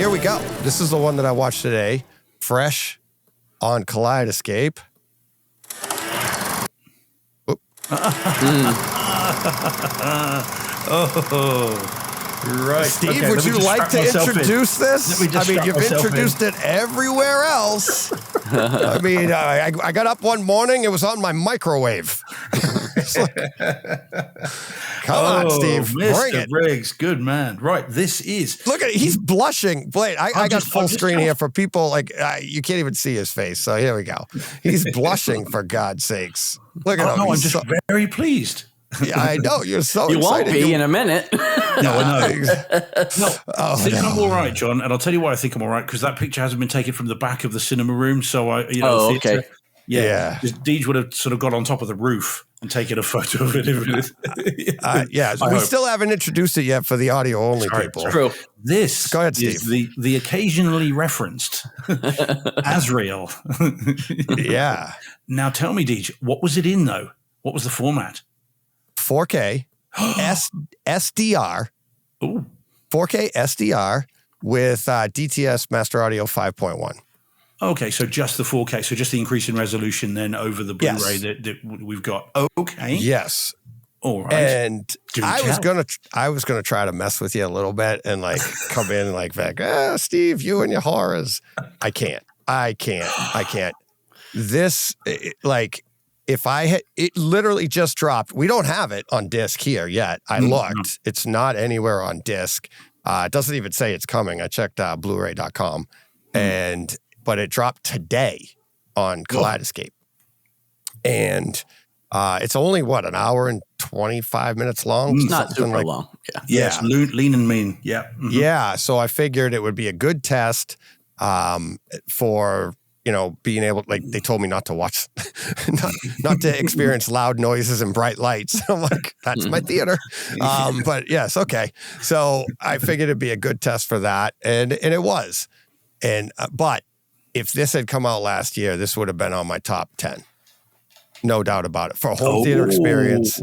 here we go. This is the one that I watched today, fresh on Kaleidescape. Right. Steve, okay, would you like to introduce this? I mean, you've introduced it everywhere else. I mean, I got up one morning, it was on my microwave. Come on, Steve, Mr. bring it. Briggs, good man. Right, this is... Look at it, he's blushing. Blade, I got full screen here for people, like, you can't even see his face, so here we go. He's blushing, for God's sakes. Look at him. No, I'm just very pleased. Yeah, I know. You're so you excited. You won't be in a minute. No, I know. I think I'm all right, John, and I'll tell you why I think I'm all right, because that picture hasn't been taken from the back of the cinema room, so okay. Yeah. Deej would have sort of got on top of the roof and taken a photo of it. We still haven't introduced it yet for the audio-only people. True. This Go ahead, Steve. is the occasionally referenced Azrael. Yeah. Now tell me, Deej, what was it in, though? What was the format? 4K SDR. Ooh. 4K SDR with DTS Master Audio 5.1. Okay, so just the 4K, so just the increase in resolution then over the Blu-ray that we've got. Okay. Yes. All right. And I was gonna try to mess with you a little bit and like come in and like, Steve, you and your horrors. I can't. This like. If I had, it literally just dropped. We don't have it on disc here yet. I looked. It's not anywhere on disc. It doesn't even say it's coming. I checked Blu-ray.com, but it dropped today on Kaleidescape. And it's only, an hour and 25 minutes long? It's not super long. Yeah. It's lean and mean. Yeah. Mm-hmm. Yeah, so I figured it would be a good test for... being able, like they told me not to watch, not to experience loud noises and bright lights. I'm like, that's my theater. But yes, okay. So I figured it'd be a good test for that, and it was. And but if this had come out last year, this would have been on my top 10, no doubt about it, for a home theater experience.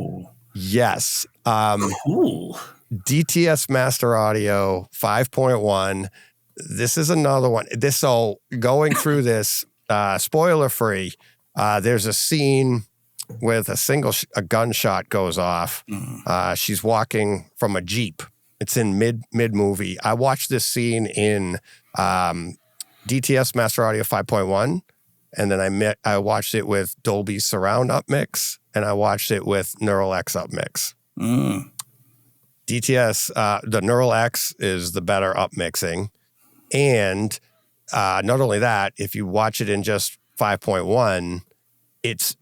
Yes. Cool. DTS Master Audio 5.1. This is another one. So going through this, spoiler free, there's a scene with a gunshot goes off. She's walking from a Jeep. It's in mid movie. I watched this scene in DTS Master Audio 5.1, and then I watched it with Dolby Surround upmix, and I watched it with Neural X upmix. DTS, the Neural X is the better upmixing. And not only that, if you watch it in just 5.1,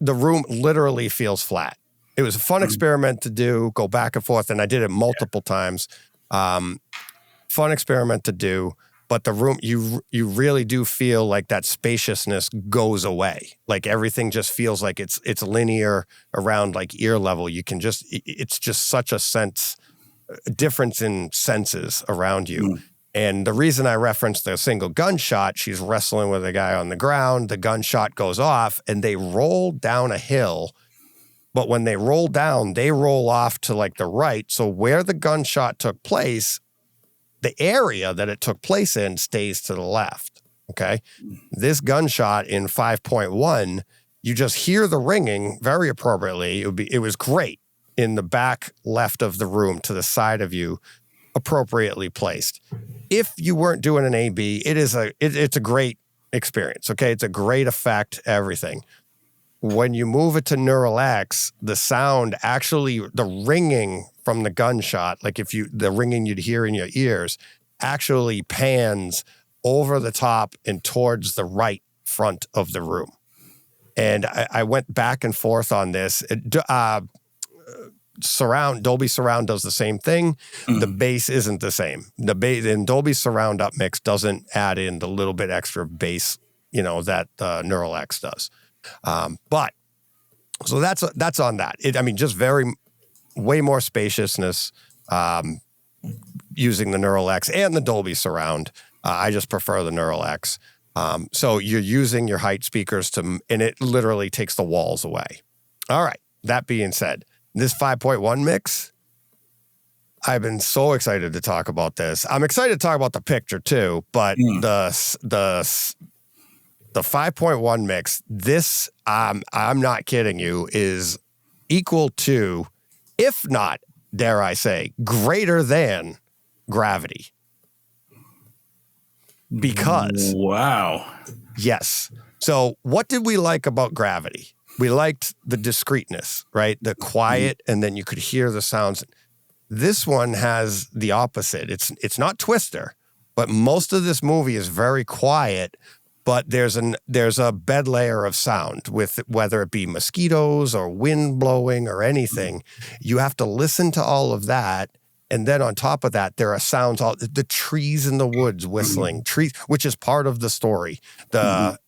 the room literally feels flat. It was a fun experiment to do, go back and forth, and I did it multiple times. Fun experiment to do, but the room, you really do feel like that spaciousness goes away. Like everything just feels like it's linear around like ear level. It's just such a difference in senses around you. And the reason I referenced the single gunshot, she's wrestling with a guy on the ground, the gunshot goes off, and they roll down a hill. But when they roll down, they roll off to like the right. So where the gunshot took place, the area that it took place in stays to the left, okay? This gunshot in 5.1, you just hear the ringing very appropriately. It was great in the back left of the room to the side of you, appropriately placed. If you weren't doing an A/B, it's a great experience, okay? It's a great effect, everything. When you move it to Neural X, the sound actually, the ringing from the gunshot, like the ringing you'd hear in your ears, actually pans over the top and towards the right front of the room. And I went back and forth on this. Dolby Surround does the same thing. The bass isn't the same. The bass in Dolby Surround upmix doesn't add in the little bit extra bass, that Neural X does. But so that's on that. Just way more spaciousness using the Neural X and the Dolby Surround. I just prefer the Neural X. So you're using your height speakers and it literally takes the walls away. All right. That being said, this 5.1 mix, I've been so excited to talk about this. I'm excited to talk about the picture too, but the 5.1 mix, this, I'm not kidding you, is equal to, if not, dare I say, greater than Gravity. Because. Wow. Yes. So what did we like about Gravity? We liked the discreteness, right? The quiet, and then you could hear the sounds. This one has the opposite. It's not Twister, but most of this movie is very quiet, but there's a bed layer of sound, with whether it be mosquitoes or wind blowing or anything. You have to listen to all of that. And then on top of that, there are sounds, the trees in the woods whistling, trees, which is part of the story. The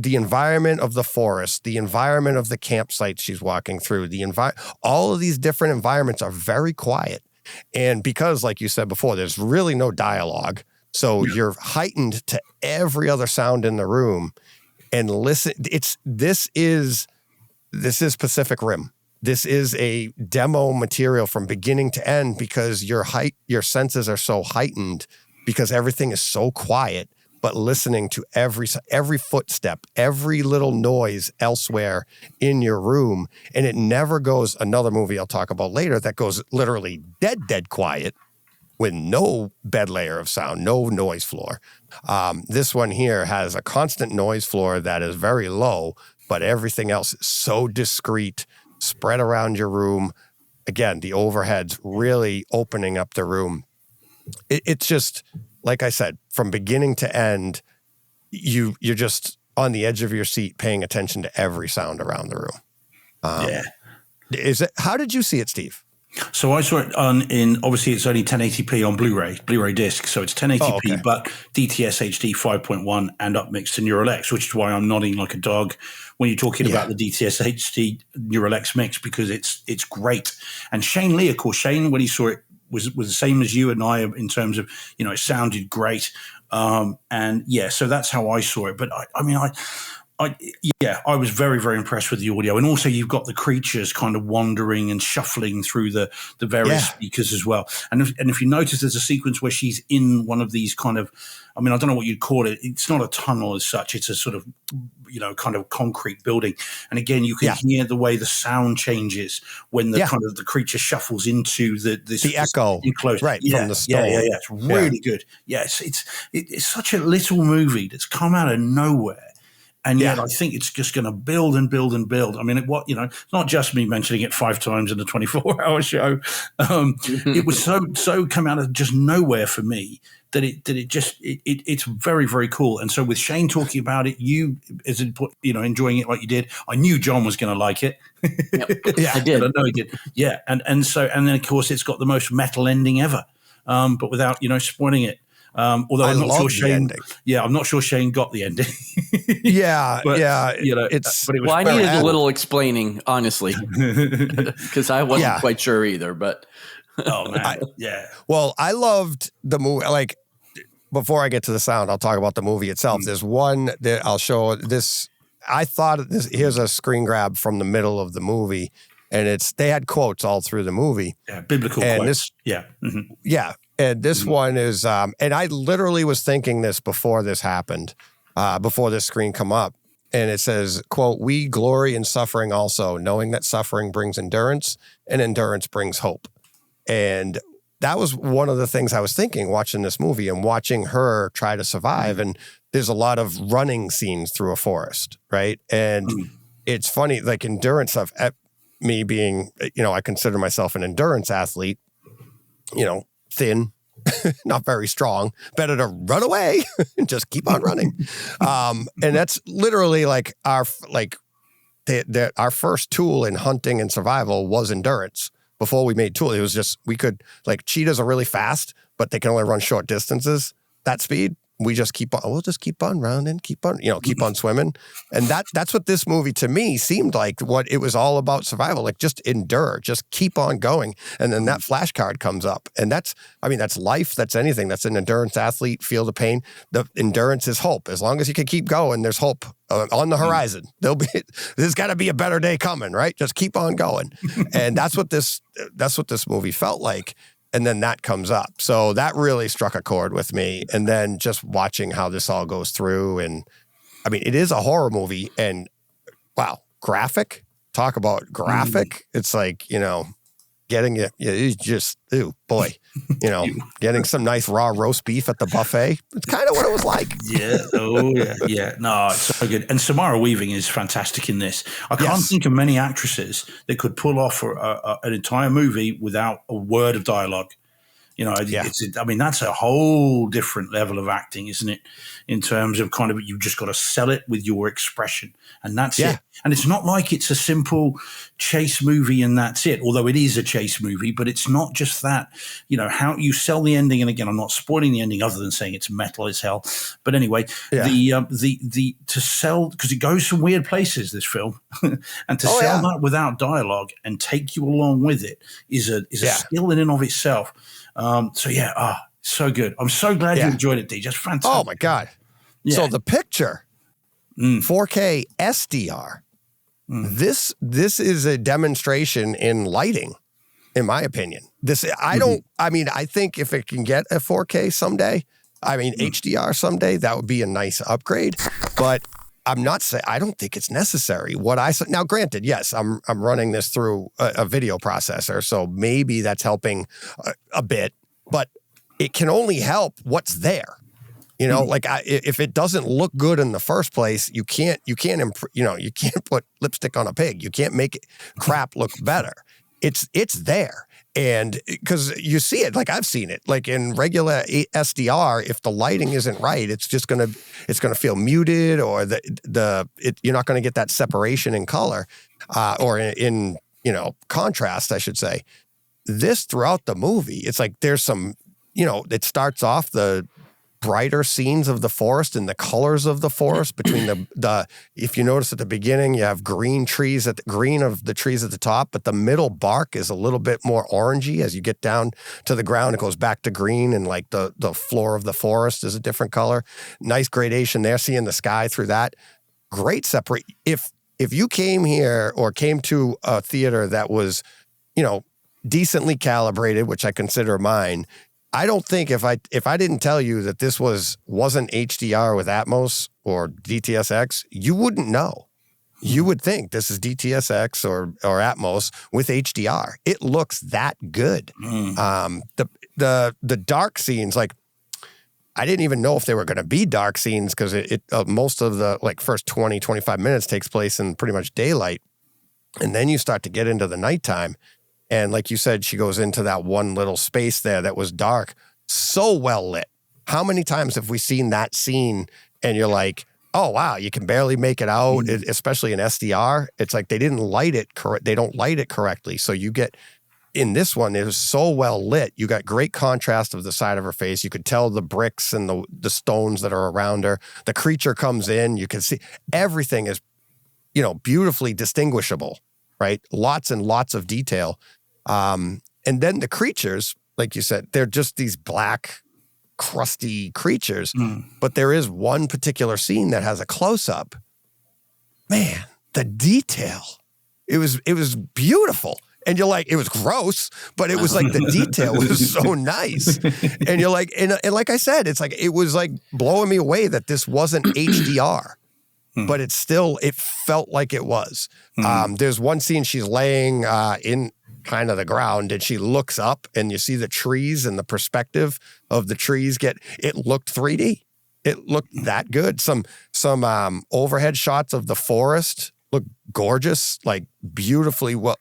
environment of the forest, the environment of the campsite she's walking through, all of these different environments are very quiet. And because, like you said before, there's really no dialogue. So you're heightened to every other sound in the room. And listen, this is Pacific Rim. This is a demo material from beginning to end, because your senses are so heightened because everything is so quiet, but listening to every footstep, every little noise elsewhere in your room. And it never goes, another movie I'll talk about later, that goes literally dead quiet with no bed layer of sound, no noise floor. This one here has a constant noise floor that is very low, but everything else is so discreet, spread around your room. Again, the overheads really opening up the room. It's just, like I said, from beginning to end, you're just on the edge of your seat paying attention to every sound around the room. How did you see it, Steve? So I saw it obviously it's only 1080p on Blu-ray disc, so it's 1080p, but DTS HD 5.1 and upmixed to Neural X, which is why I'm nodding like a dog when you're talking about the DTS HD Neural X mix, because it's great. And Shane Lee, of course, when he saw it was the same as you and I in terms of, it sounded great. So that's how I saw it. But I was very, very impressed with the audio. And also you've got the creatures kind of wandering and shuffling through the various speakers as well. And if you notice, there's a sequence where she's in one of these kind of, I don't know what you'd call it. It's not a tunnel as such. It's a sort of, kind of concrete building. And again, you can hear the way the sound changes when the kind of the creature shuffles into the echo enclosed. from the stone. Yeah. It's really good. Yeah, it's such a little movie that's come out of nowhere. And yet I think it's just going to build and build and build. It's not just me mentioning it 5 times in a 24-hour show. It was so come out of just nowhere for me that it's very, very cool. And so with Shane talking about it, enjoying it like you did, I knew John was going to like it. I did. I know he did. Yeah. And then of course it's got the most metal ending ever, but without, spoiling it. Although I'm not sure Shane. Yeah, I'm not sure Shane got the ending. But, I needed a little explaining, honestly, because I wasn't quite sure either. But oh man, Well, I loved the movie. Like, before I get to the sound, I'll talk about the movie itself. There's one that I'll show this. I thought this. Here's a screen grab from the middle of the movie, and they had quotes all through the movie. Yeah, biblical quotes. And this one is, and I literally was thinking this before this happened, before this screen come up. And it says, quote, "We glory in suffering also, knowing that suffering brings endurance and endurance brings hope." And that was one of the things I was thinking watching this movie and watching her try to survive. And there's a lot of running scenes through a forest, right? And it's funny, like endurance stuff, me being, I consider myself an endurance athlete, thin, not very strong, better to run away and just keep on running. And that's literally like our first tool in hunting and survival was endurance. Before we made tools, it was just, cheetahs are really fast, but they can only run short distances. That speed, we'll just keep on rounding, keep on swimming. And that's what this movie to me seemed like, what it was all about survival, like just endure, just keep on going. And then that flashcard comes up, and that's life, that's anything, that's an endurance athlete, feel the pain. The endurance is hope. As long as you can keep going, there's hope on the horizon. There's got to be a better day coming, right? Just keep on going. And that's what this movie felt like. And then that comes up. So that really struck a chord with me. And then just watching how this all goes through. And I mean, it is a horror movie. And wow, graphic. Talk about graphic. It's like, getting it, just, ooh, boy, getting some nice raw roast beef at the buffet. It's kind of what it was like. Yeah. Oh, yeah. Yeah. No, it's so good. And Samara Weaving is fantastic in this. I can't think of many actresses that could pull off an entire movie without a word of dialogue. That's a whole different level of acting, isn't it? In terms of kind of, you've just got to sell it with your expression, and that's it. And it's not like it's a simple chase movie and that's it, although it is a chase movie, but it's not just that. How you sell the ending, and again, I'm not spoiling the ending other than saying it's metal as hell. But anyway, the to sell, because it goes some weird places, this film, and to sell that without dialogue and take you along with it is a skill in and of itself. So good. I'm so glad you enjoyed it, D. Just fantastic. Oh my God. Yeah. So the picture, 4K SDR, this is a demonstration in lighting, in my opinion. I think if it can get a 4K someday, HDR someday, that would be a nice upgrade, but I don't think it's necessary. Now, granted, yes, I'm running this through a video processor, so maybe that's helping a bit, but it can only help what's there. If it doesn't look good in the first place, you can't put lipstick on a pig. You can't make crap look better. It's there. And because you see it, like I've seen it, like in regular SDR, if the lighting isn't right, it's gonna feel muted, or you're not gonna get that separation in color, or in contrast, I should say. This throughout the movie, it's like there's some, it starts off the brighter scenes of the forest and the colors of the forest between the if you notice at the beginning, you have green of the trees at the top, but the middle bark is a little bit more orangey. As you get down to the ground, it goes back to green, and like the floor of the forest is a different color. Nice gradation there, seeing the sky through that. Great separate. If you came here or came to a theater that was, decently calibrated, which I consider mine, I don't think if I didn't tell you that this wasn't HDR with Atmos or DTSX, you wouldn't know. You would think this is DTSX or Atmos with HDR. It looks that good. The dark scenes, like I didn't even know if they were going to be dark scenes, because most of the first 20, 25 minutes takes place in pretty much daylight. And then you start to get into the nighttime. And like you said, she goes into that one little space there that was dark, so well lit. How many times have we seen that scene and you're like, oh, wow, you can barely make it out, especially in SDR. It's like they didn't light it correct. They don't light it correctly. So you get, in this one, it was so well lit. You got great contrast of the side of her face. You could tell the bricks and the stones that are around her. The creature comes in. You can see everything is, beautifully distinguishable. Right? Lots and lots of detail. And then the creatures, like you said, they're just these black, crusty creatures. But there is one particular scene that has a close-up. Man, the detail. It was beautiful. And you're like, it was gross, but it was like the detail was so nice. And you're like, and like I said, it's like, it was like blowing me away that this wasn't HDR. But it felt like it was. There's one scene she's laying in kind of the ground, and she looks up, and you see the trees, and the perspective of the trees it looked 3D. It looked that good. Some overhead shots of the forest look gorgeous, like beautifully well,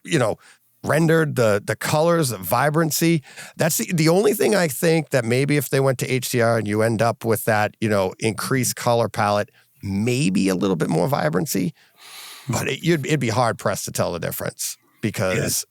rendered, the colors, the vibrancy. That's the only thing I think that maybe if they went to HDR and you end up with that, increased color palette, maybe a little bit more vibrancy, but it'd be hard pressed to tell the difference, because,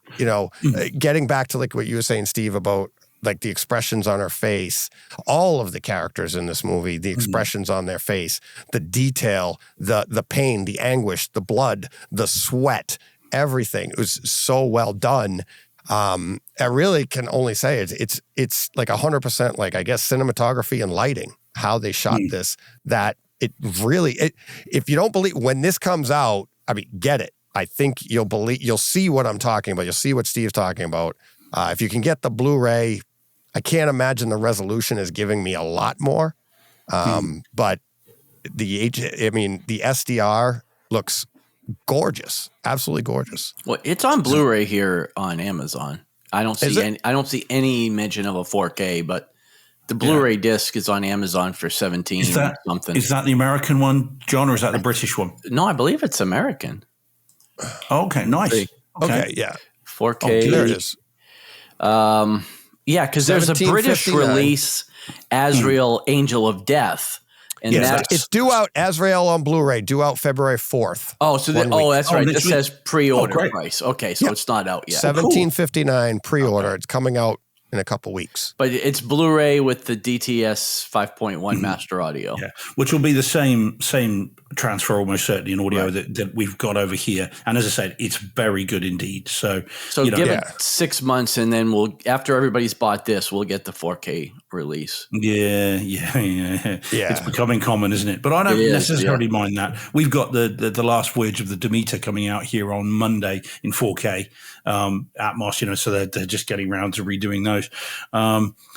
getting back to like what you were saying, Steve, about like the expressions on her face, all of the characters in this movie, the expressions on their face, the detail, the pain, the anguish, the blood, the sweat, everything. It was so well done. I really can only say it's like 100% like, I guess, cinematography and lighting, how they shot this, that it really, if you don't believe, when this comes out, I mean, get it. I think you'll see what I'm talking about. You'll see what Steve's talking about. If you can get the Blu-ray, I can't imagine the resolution is giving me a lot more. But the SDR looks gorgeous, absolutely gorgeous. Well, it's on Blu-ray here on Amazon. I don't see any mention of a 4K, but the Blu-ray disc is on Amazon for $17 something. Is that the American one, John, or is that the British one? No, I believe it's American. Okay, nice. Okay, yeah. 4K. There it is. Yeah, because there's a British release, Azrael, Angel of Death. And it's due out, Azrael on Blu-ray, due out February 4th. Oh, that's right. This says pre-order price. Okay, so it's not out yet. $17.59 pre-order. It's coming out in a couple weeks. But it's Blu-ray with the DTS 5.1 master audio. Yeah, which will be the same transfer almost certainly in audio that we've got over here. And as I said, it's very good indeed. So give it 6 months, and then after everybody's bought this, we'll get the 4K release. Yeah. It's becoming common, isn't it? But I don't necessarily mind that. We've got the last voyage of the Demeter coming out here on Monday in 4K Atmos, so they're just getting around to redoing those.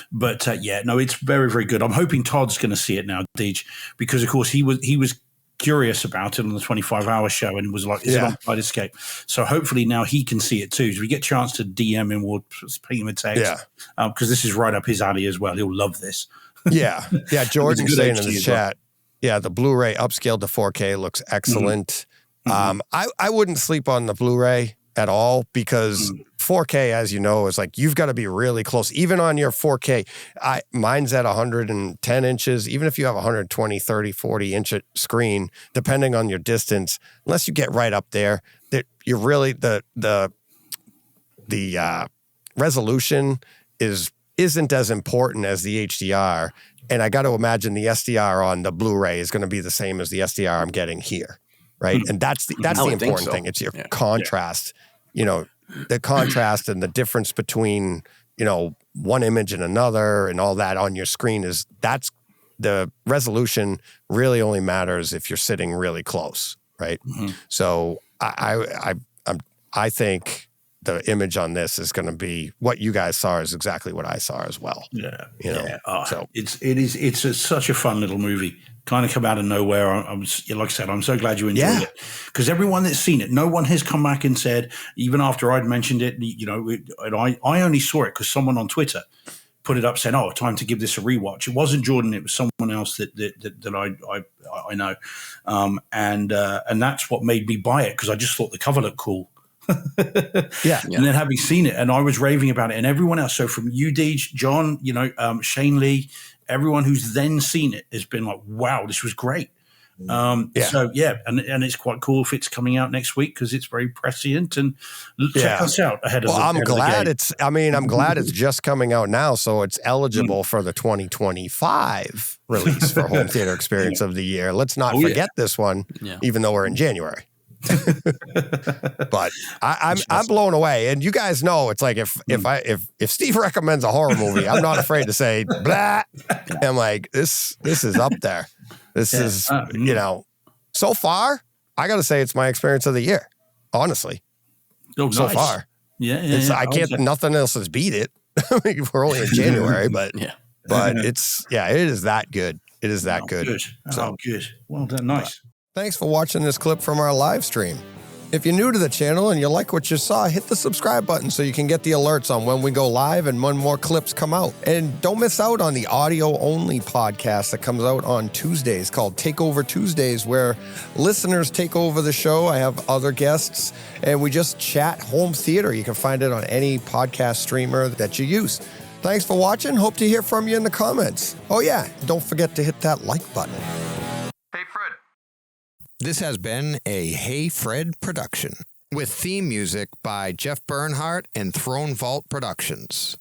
It's very, very good. I'm hoping Todd's going to see it now, Deej, because of course he was curious about it on the 25-hour show and was like, is it on Kaleidescape? So hopefully now he can see it too. So we get a chance to DM him or ping him a text because this is right up his alley as well. He'll love this. Yeah. Jordan's saying in the chat, the Blu-ray upscaled to 4K looks excellent. I wouldn't sleep on the Blu-ray at all because 4K, as you know, is like, you've got to be really close. Even on your 4K, mine's at 110 inches. Even if you have 120, 30, 40 inch screen, depending on your distance, unless you get right up there, that you're really, the resolution isn't as important as the HDR. And I got to imagine the SDR on the Blu-ray is going to be the same as the SDR I'm getting here. Right. And that's the important thing. It's your contrast, the contrast and the difference between, one image and another and all that on your screen that's the resolution really only matters if you're sitting really close. Right. So I think the image on this is going to be what you guys saw is exactly what I saw as well. It's such a fun little movie. Kind of come out of nowhere. Like I said, I'm so glad you enjoyed it because everyone that's seen it, no one has come back and said, even after I'd mentioned it, and I only saw it because someone on Twitter put it up saying, "Oh, time to give this a rewatch." It wasn't Jordan; it was someone else that I know, and that's what made me buy it because I just thought the cover looked cool. And then having seen it, and I was raving about it, and everyone else. So from you, Deej, John, Shane Lee. Everyone who's then seen it has been like, wow, this was great. And it's quite cool if it's coming out next week because it's very prescient and check us out ahead of I'm glad it's just coming out now. So it's eligible for the 2025 release for Home Theater Experience of the Year. Let's not forget this one, even though we're in January. But I'm blown away, and you guys know it's like if Steve recommends a horror movie, I'm not afraid to say blah. I'm like this is up there. This is so far I got to say it's my experience of the year, honestly. So far, I can't. Nothing else has beat it. We're only in January, but it is that good. It is that good. Good. Well done. Nice. Thanks for watching this clip from our live stream. If you're new to the channel and you like what you saw, hit the subscribe button so you can get the alerts on when we go live and when more clips come out. And don't miss out on the audio-only podcast that comes out on Tuesdays called Takeover Tuesdays, where listeners take over the show. I have other guests, and we just chat home theater. You can find it on any podcast streamer that you use. Thanks for watching. Hope to hear from you in the comments. Oh yeah, don't forget to hit that like button. Hey, Fred. This has been a Hey Fred production with theme music by Jeff Bernhardt and Throne Vault Productions.